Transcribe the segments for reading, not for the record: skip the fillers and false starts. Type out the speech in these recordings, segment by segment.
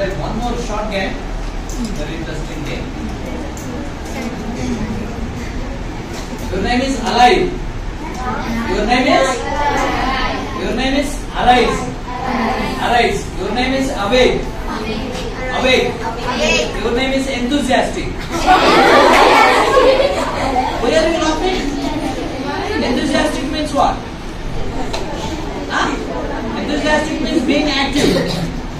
Like one more short game. Very interesting game. Your name is Alive. Your name is? Your name is Arise. Arise. Your name is Awake. Awake. Your name is Enthusiastic. Why are you laughing? Enthusiastic means what? Huh? Enthusiastic means being active.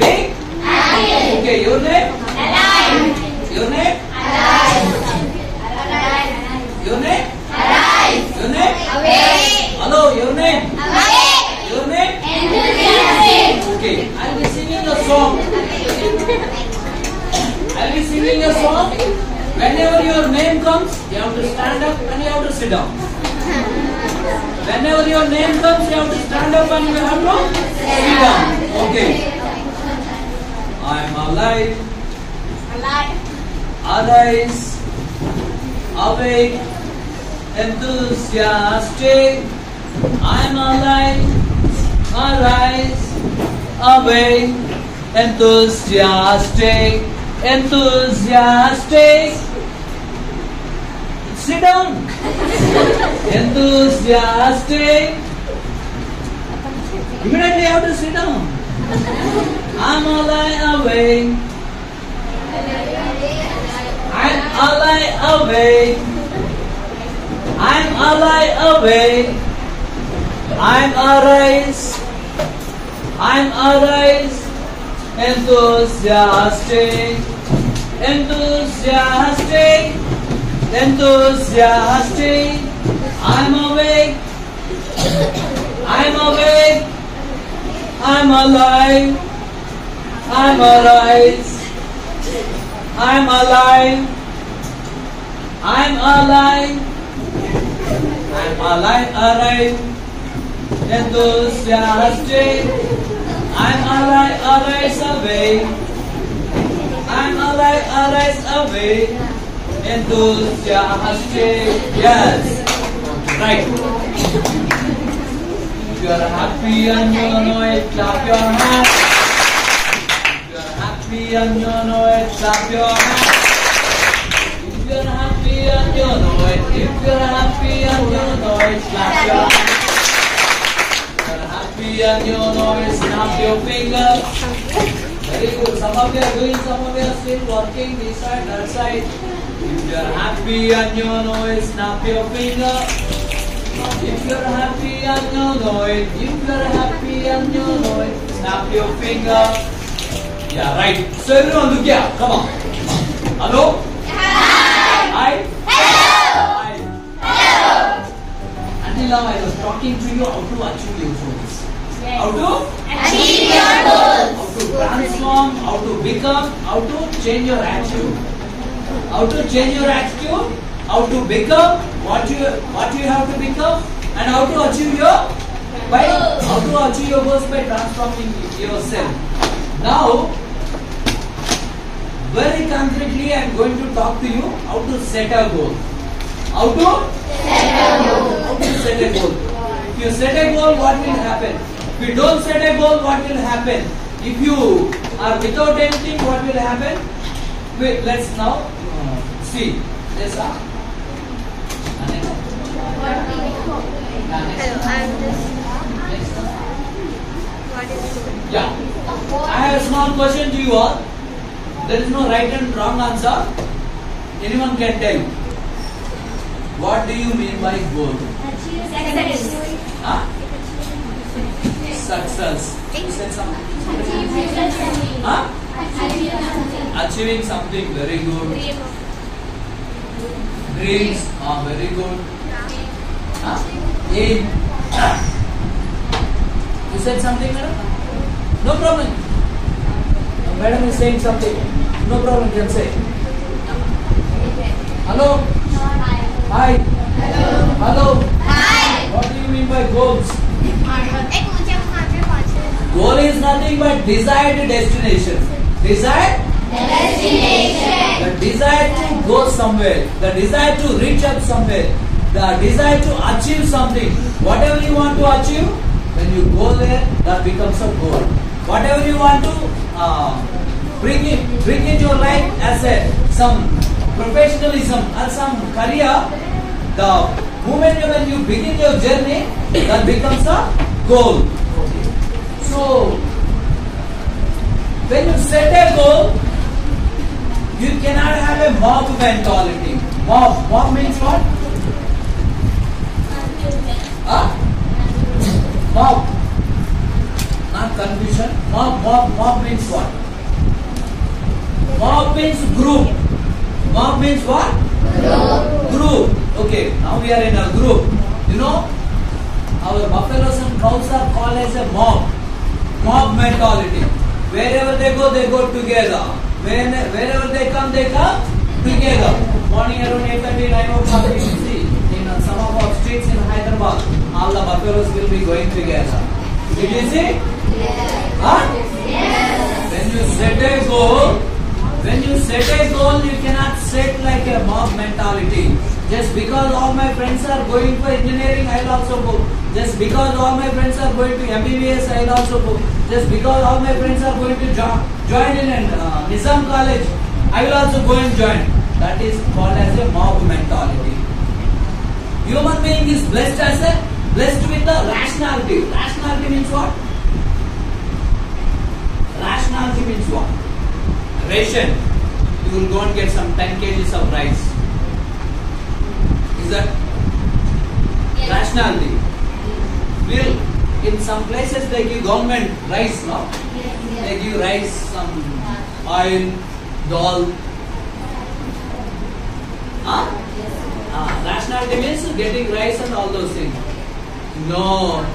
Being? Active. Okay, your name? Alive. Your name? Alive. Your name? Alive. Your name? Awake. Hello, your name? Awake. Your name? Enthusiastic. Okay, I'll be singing a song. I'll be singing a song. Whenever your name comes, you have to stand up and you have to sit down. Whenever your name comes, you have to stand up and you have to sit down. Okay. I'm alive. Alive. Arise. Awake. Enthusiastic. I'm alive. Arise. Awake. Enthusiastic. Enthusiastic. Sit down. Enthusiastic. Immediately you have to sit down. I'm alive, awake. I'm alive, awake. I'm alive, awake. I'm arise. I'm arise. Enthusiastic. Enthusiastic. Enthusiastic. I'm awake. I'm awake. I'm alive. I'm arise. I'm alive. I'm alive. I'm alive, arise. Enthusiastic. I'm alive, arise, awake. I'm alive, arise, awake. Enthusiastic. Yes. Right. If you are happy and you know it, clap your hands. If you are happy and you know it, clap your hands. If you are happy and you know it, if you are happy and you know it, clap your hands. If you are happy and you know it, snap your fingers. Very good. Some of you are doing, some of you are still working this side, that side. If you are happy and you know it, snap your finger. If you are happy and you know it, if you are happy and you know it, snap your finger. Yeah, right. So everyone look here. Come on. Hello? Hi. Hello. Hi. Hello. Until now I was talking to you how to achieve your goals. How to? Achieve your goals. How to transform, how to become, how to change your attitude. How to change your attitude, how to become, what you have to become, and how to achieve your goals by transforming yourself. Now, very concretely, I am going to talk to you how to set a goal. How to set a goal. How to set a goal. If you set a goal, what will happen? If you don't set a goal, what will happen? If you are without anything, what will happen? Wait, let's now see. Yes, sir. Yeah. I have a small question to you all. There is no right and wrong answer. Anyone can tell. What do you mean by goal? Success. Huh? Success. You said something. Huh? Achieving something. Very good. Dreams. Very good. Aim. You said something, madam? No problem. Madam is saying something. No problem, you can say. Hello? Hi. Hello. Hello. Hi. What do you mean by goals? Goal is nothing but desired destination. Desired? Destination. The desire to go somewhere. The desire to reach up somewhere. The desire to achieve something. Whatever you want to achieve, when you go there, that becomes a goal. Whatever you want to bring in your life as some professionalism or some career. The moment when you begin your journey, that becomes a goal. So when you set a goal, you cannot have a mob mentality. Mob means what? Mob. Not confusion. Mob means what? Mob means group. Mob means what? Group. Okay, now we are in a group. You know, our buffaloes and cows are called as a mob. Mob mentality. Wherever they go together. Wherever they come together. Morning around 8:30, 9 o'clock, you will see in some of our streets in Hyderabad, all the buffaloes will be going together. Did you see? Yes. Huh? Yes. When you set a goal, you cannot set like a mob mentality. Just because all my friends are going for engineering, I will also go. Just because all my friends are going to MBBS, I will also go. Just because all my friends are going to join in Nizam College, I will also go and join. That is called as a mob mentality. Human being is blessed with the rationality. Rationality means what? Rationality means what? Ration. You will go and get some 10 kgs of rice. Is that rationality? Will in some places they give government rice, no? They give rice, some oil, dal. Rationality means getting rice and all those things. No.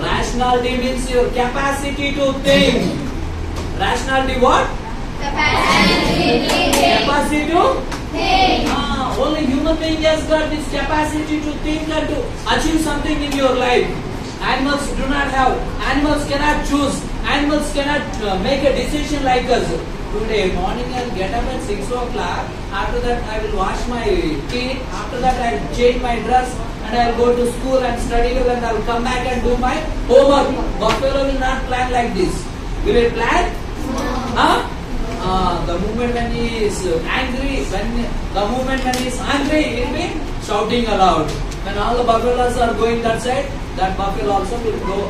Rationality means your capacity to think. Rationality what? Capacity to think. Only human being has got this capacity to think and to achieve something in your life. Animals do not have. Animals cannot choose. Animals cannot make a decision like us. Today morning I will get up at 6 o'clock. After that I will wash my teeth. After that I will change my dress and I will go to school and study and I will come back and do my homework. Buffalo will not plan like this. Will it plan? No. The moment when he is angry, the moment when he is angry, he will be shouting aloud. When all the buffaloes are going that side, that buffalo also will go.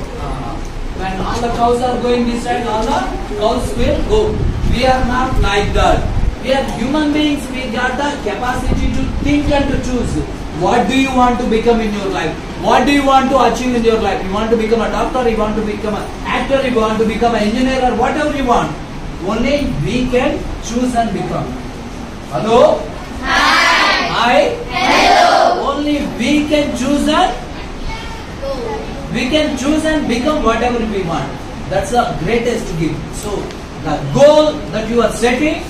When all the cows are going this side, all the cows will go. We are not like that. We are human beings. We got the capacity to think and to choose. What do you want to become in your life? What do you want to achieve in your life? You want to become a doctor, you want to become an actor, you want to become an engineer, or whatever you want. Only we can choose and become. Hello? Hi. Hello. Only we can choose and become whatever we want. That's the greatest gift. So the goal that you are setting,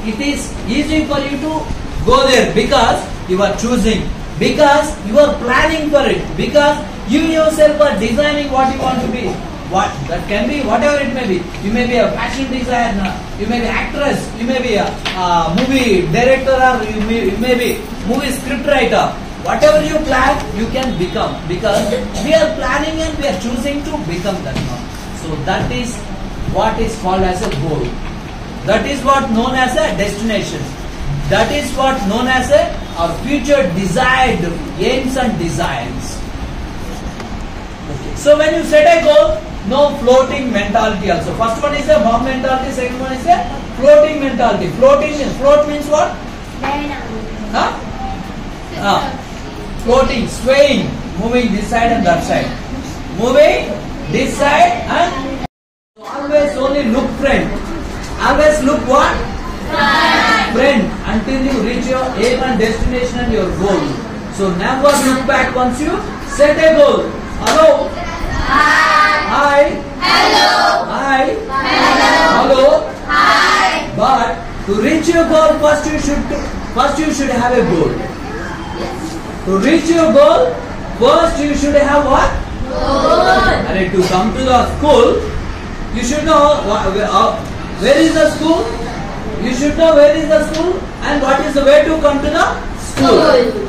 it is easy for you to go there because you are choosing, because you are planning for it, because you yourself are designing what you want to be. What that can be, whatever it may be. You may be a fashion designer, you may be actress, you may be a movie director, or you may be movie script writer. Whatever you plan, you can become, because we are planning and we are choosing to become that one. So that is what is called as a goal. That is what known as a destination. That is what known as our future desired aims and desires. Okay. So when you set a goal, no floating mentality also. First one is a bomb mentality, second one is a floating mentality. Float means what? Floating, swaying, moving this side and that side. Moving this side and always only look friend. Always look what? Friend until you reach your aim and destination and your goal. So never look back once you set a goal. Hello? Hi. Hello. Hi. Hello. Hi. But to reach your goal, first you should have a goal. To reach your goal, first you should have what? Goal. And to come to the school, you should know where is the school. You should know where is the school and what is the way to come to the school.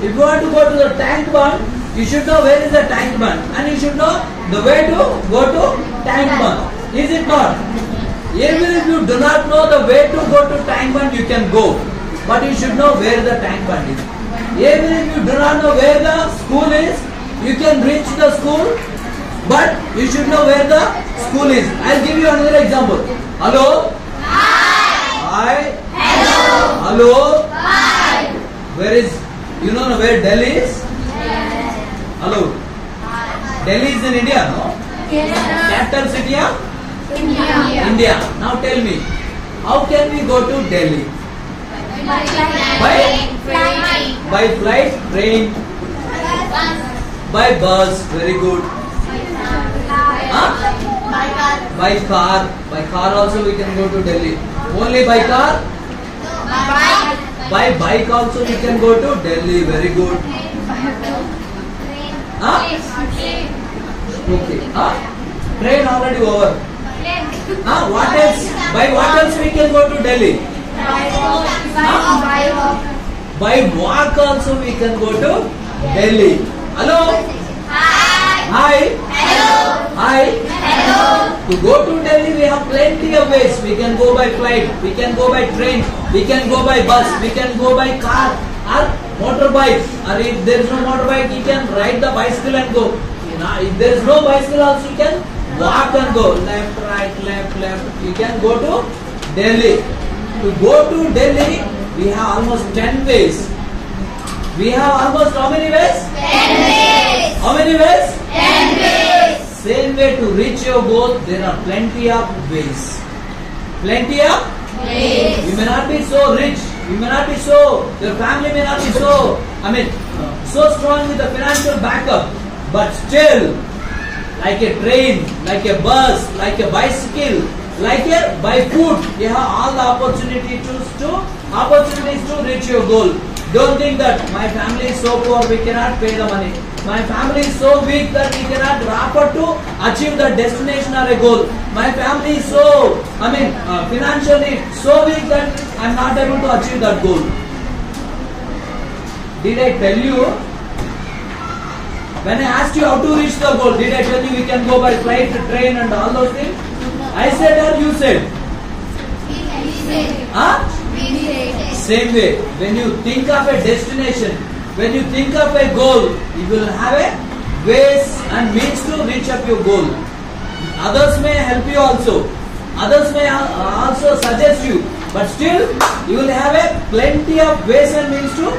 If you want to go to the tank bund, you should know where is the tank bund and you should know the way to go to tank bund. Is it not? Even if you do not know the way to go to tank bund, you can go. But you should know where the tank bund is. Even if you do not know where the school is, you can reach the school, but you should know where the school is. I'll give you another example. Hello? Hi. Hello. Hello. Hi. Where is, you know where Delhi is? Yes. Hello. Delhi is in India, no? Yes. Capital city of India. India. Now tell me, how can we go to Delhi? By flight, train, by bus. Very good. By car. By car also we can go to Delhi. Only by car? By bike also we can go to Delhi. Very good. Okay. Train already over. What else? By what else we can go to Delhi? By walk also we can go to Delhi. Hello? Hi. Hello. Hi. Hello. To go to Delhi we have plenty of ways. We can go by flight, we can go by train, we can go by bus, we can go by car or motorbike. Or if there is no motorbike, you can ride the bicycle and go. If there is no bicycle also, you can walk and go. Left, right, left, left. You can go to Delhi. To go to Delhi, we have almost 10 ways. We have almost how many ways? 10 ways. How many ways? 10 ways. Same way to reach your goal, there are plenty of ways. Plenty of Ways. You may not be so rich, you may not be so, your family may not be so, so strong with the financial backup, but still, like a train, like a bus, like a bicycle, like a by foot, you have all the opportunities to reach your goal. Don't think that my family is so poor, we cannot pay the money. My family is so weak that we cannot afford to achieve the destination or a goal. My family is so, financially so weak that I am not able to achieve that goal. Did I tell you? When I asked you how to reach the goal, did I tell you we can go by flight, train and all those things? I said or you said? Same way, when you think of a destination, when you think of a goal, you will have a ways and means to reach up your goal. Others may help you also. Others may also suggest you. But still, you will have a plenty of ways and means to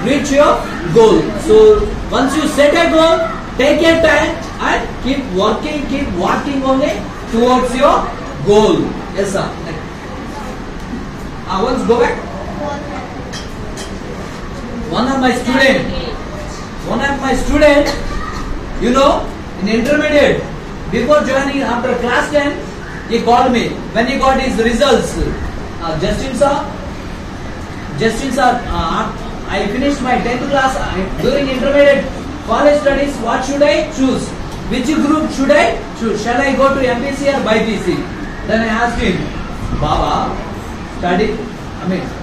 reach your goal. So, once you set a goal, take your time and keep working, keep walking only towards your goal. Yes, sir. Once go back. One of my student, you know, in intermediate, before joining after class 10, he called me when he got his results. Justin sir, I finished my 10th class during intermediate college studies. What should I choose? Which group should I choose? Shall I go to MPC or BPC? Then I asked him, Baba, study.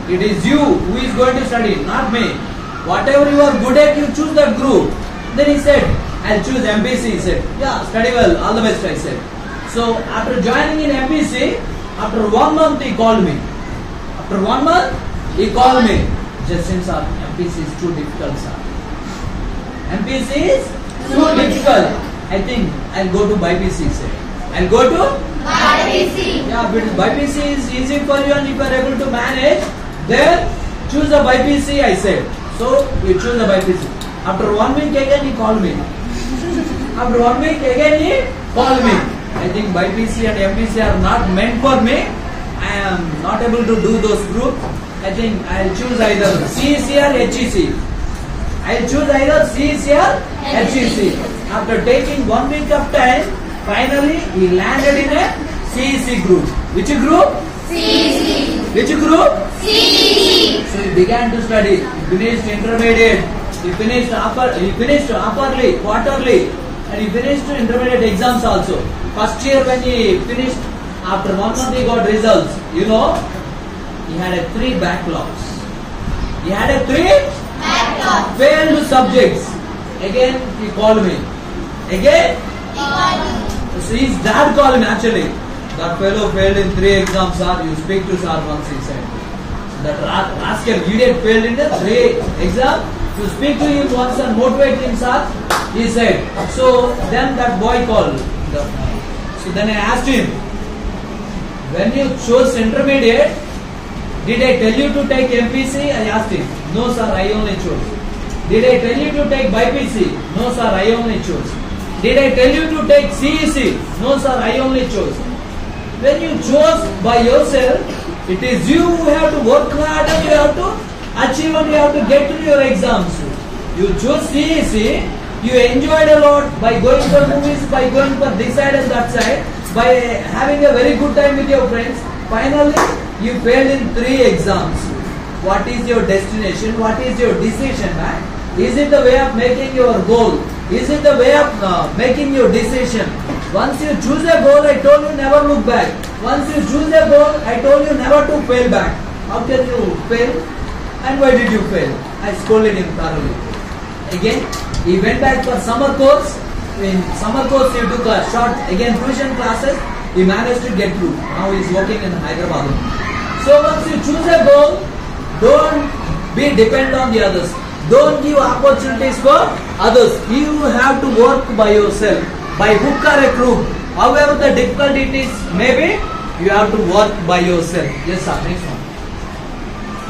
It is you who is going to study, not me. Whatever you are good at, you choose that group. Then he said, I'll choose MPC. He said, yeah, study well, all the best, I said. So after joining in MPC, after 1 month he called me. After 1 month, he called me. Justin sir, MPC is too difficult, sir. MPC is too difficult. I think I'll go to BPC, sir. I'll go to BPC. Yeah, but BPC is easy for you and if you are able to manage, then choose a BPC, I said. So, you choose a BPC. After 1 week again, he called me. After 1 week again, he called me. I think BPC and MPC are not meant for me. I am not able to do those groups. I think I'll choose either CEC or HEC. I'll choose either CEC or HEC. After taking 1 week of time, finally he landed in a CEC group. Which group? CEC. Which group? CEC. So he began to study. He finished intermediate. He finished upperly, quarterly, and he finished intermediate exams also. First year when he finished, after 1 month he got results. You know, he had a 3 backlogs. He had a 3 Backlogs. failed subjects. Again he called me. Again, so his dad called me actually. That fellow failed in 3 exams, sir. You speak to sir once, he said. That rascal idiot failed in the 3 exams. You speak to him once and motivate him, sir, he said. So then that boy called. So then I asked him, when you chose intermediate, did I tell you to take MPC? I asked him. No, sir, I only chose. Did I tell you to take BPC? No, sir, I only chose. Did I tell you to take CEC? No, sir, I only chose. When you chose by yourself, it is you who have to work hard and you have to achieve and you have to get to your exams. You chose CEC, you enjoyed a lot by going for movies, by going for this side and that side, by having a very good time with your friends. Finally, you failed in 3 exams. What is your destination? What is your decision, man? Is it the way of making your goal? Is it the way of making your decision? Once you choose a goal, I told you never look back. Once you choose a goal, I told you never to fail back. How can you fail? And why did you fail? I scolded him thoroughly. Again, he went back for summer course. In summer course, he took a short, again, tuition classes. He managed to get through. Now he is working in Hyderabad. So once you choose a goal, don't be dependent on the others. Don't give opportunities for others. You have to work by yourself, by hook or a crook. However the difficulty it is, maybe you have to work by yourself. Yes, sir. Next one.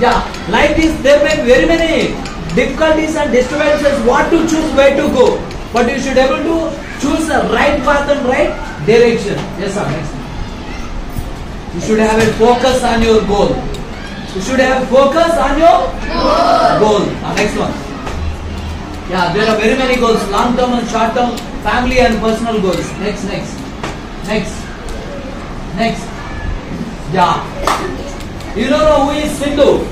Yeah, like this, there may be very many difficulties and disturbances. What to choose, where to go. But you should be able to choose the right path and right direction. Yes, sir. Next one. You should have a focus on your goal. You should have focus on your goal. Next one. Yeah, there are very many goals. Long term and short term, family and personal goals. Next. Yeah. You don't know who is Sindhu?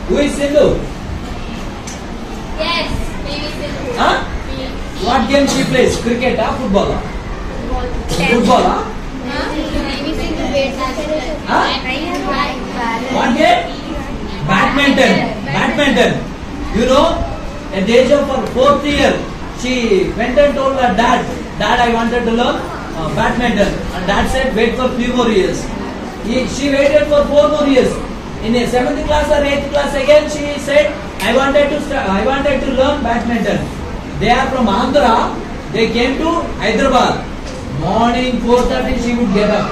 Who is Sindhu? Yes, PV Sindhu. Huh? What game she plays? Cricket or football? Football, huh? PV Sindhu badminton. What game? Badminton. You know, at the age of her 4th year, she went and told her dad, I wanted to learn badminton. And dad said, wait for 3 more years. She waited for 4 more years. In a 7th class or 8th class again, she said, I wanted to learn badminton. They are from Andhra. They came to Hyderabad. Morning 4:30 she would get up.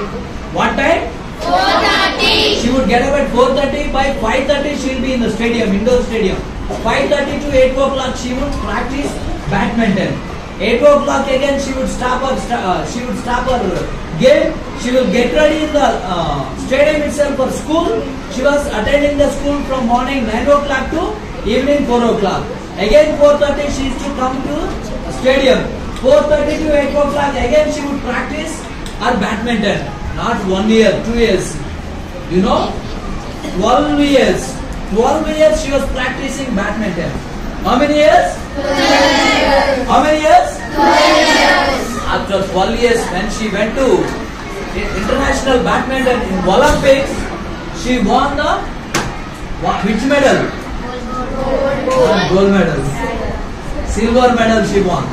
What time? 4:30. She would get up at 4:30. By 5:30 she will be in the stadium, indoor stadium. 5:30 to 8 o'clock she would practice badminton. 8 o'clock again she would stop her game. She will get ready in the stadium itself for school. She was attending the school from morning 9 o'clock to evening 4 o'clock. Again 4:30 she used to come to stadium. 4:30 to 8 o'clock again she would practice her badminton. Not 1 year, 2 years. You know, 12 years. 12 years she was practicing badminton. How many years? 12 years. How many years? 12 years. After 12 years, when she went to international badminton in Olympics, she won the which medal? Gold medal. Silver medal she won.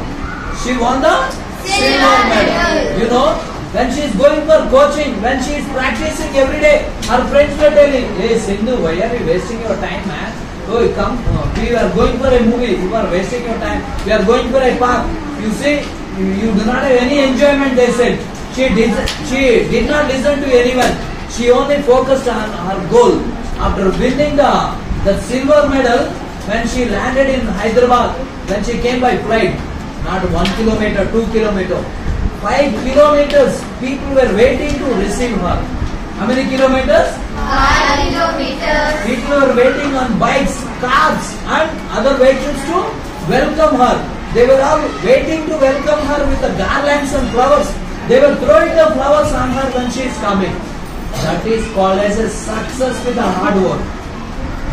She won the silver medal. You know, when she is going for coaching, when she is practicing every day, her friends were telling, hey Sindhu, why are you wasting your time, man? Oh, come, we are going for a movie, you are wasting your time. We are going for a park. You see, you do not have any enjoyment, they said. She did not listen to anyone. She only focused on her goal. After winning the silver medal, when she landed in Hyderabad, when she came by flight, not 1 kilometer, 2 kilometer, 5 kilometers, people were waiting to receive her. How many kilometers? 5 kilometers. People were waiting on bikes, cars and other vehicles to welcome her. They were all waiting to welcome her with the garlands and flowers. They were throwing the flowers on her when she is coming. That is called as a success with a hard work.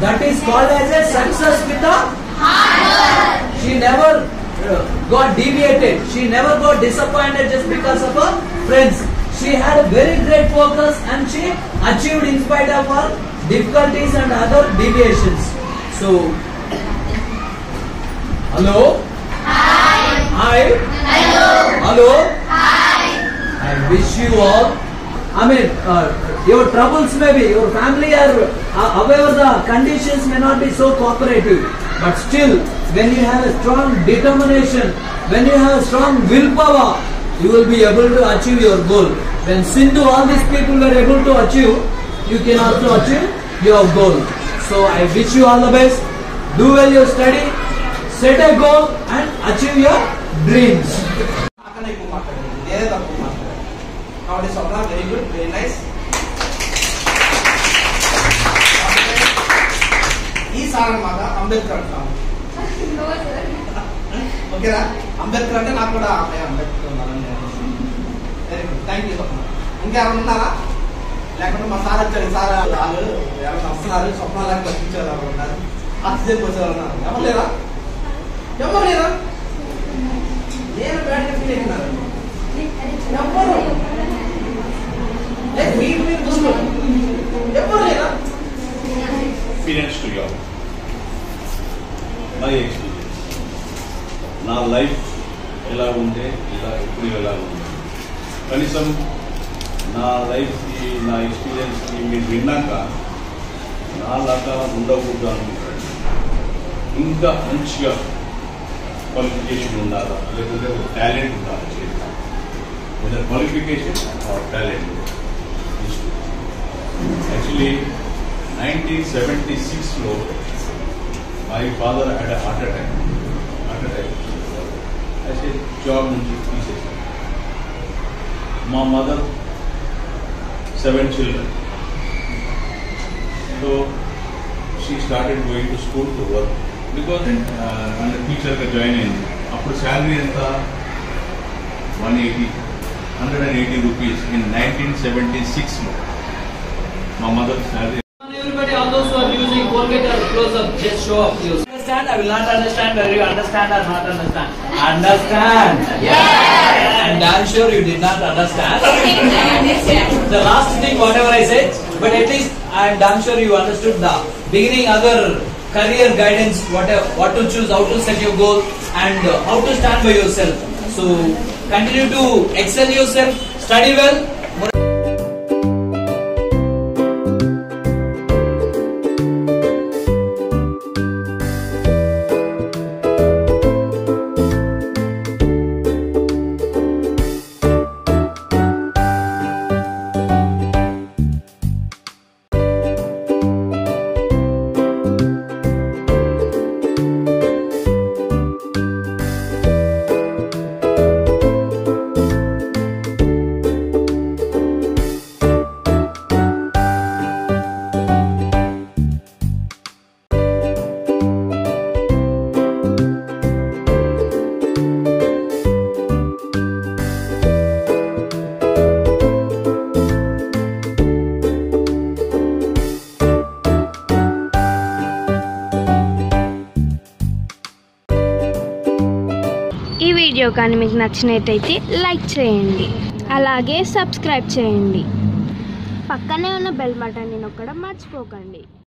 That is called as a success with a Hard work. She never got deviated. She never got disappointed just because of her friends. She had a very great focus and she achieved in spite of her difficulties and other deviations. So, hello? Hi. Hi. Hello. Hello. Hi. I wish you all I mean, your troubles may be, your family are, however the conditions may not be so cooperative, but still, when you have a strong determination, when you have a strong willpower, you will be able to achieve your goal. When Sindhu, all these people were able to achieve, you can also achieve your goal. So I wish you all the best. Do well your study, set a goal and achieve your dreams. Very good, very nice. This Ambedkar. Okay, Ambedkar ante naaku kuda Ambedkar very good, thank you. Inga evaru unnara lekunte ma sir వచ్చారు sir వాళ్ళు ఎవరు వస్తున్నారు స్వప్నాలకు వచ్చారు ఎవరు ఉన్నారు oxygen వచ్చారు ఉన్నారు ఎవరు లేరా నేను బ్యాడ్ ఫీల్ అయినాను ఎవరు experience to you. My experience. నా లైఫ్ ఎలా ఉంటే ఇప్పుడు ఎలా ఉంది కనీసం నా లైఫ్కి నా ఎక్స్పీరియన్స్కి మీరు విన్నాక నాలాగా ఉండకూడదు అనుకుంటాను. ఇంకా మంచిగా క్వాలిఫికేషన్ ఉండాలా లేకపోతే ఒక టాలెంట్ ఉండాలి చేయాలి qualification or talent. Actually, 1976 my father had a heart attack. I said, job nunchi teesesaru. My mother, 7 children. So she started going to school to work because and teacher ka join in. Appudu salary enta 180 rupees in 1976 My mother's salary. Everybody, all those who are using Colgate or close-up, just show up. You understand? I will not understand whether you understand or not understand. Understand? Yeah. And I'm sure you did not understand. The last thing, whatever I said, but at least I'm sure you understood the beginning, other career guidance, what to choose, how to set your goal, and how to stand by yourself. So continue to excel yourself, study well. ఈ video కానీ మీకు నచ్చినట్టయితే like చేయండి, అలాగే subscribe చేయండి. పక్కనే ఉన్న bell బటన్ని నొక్కడం మర్చిపోకండి.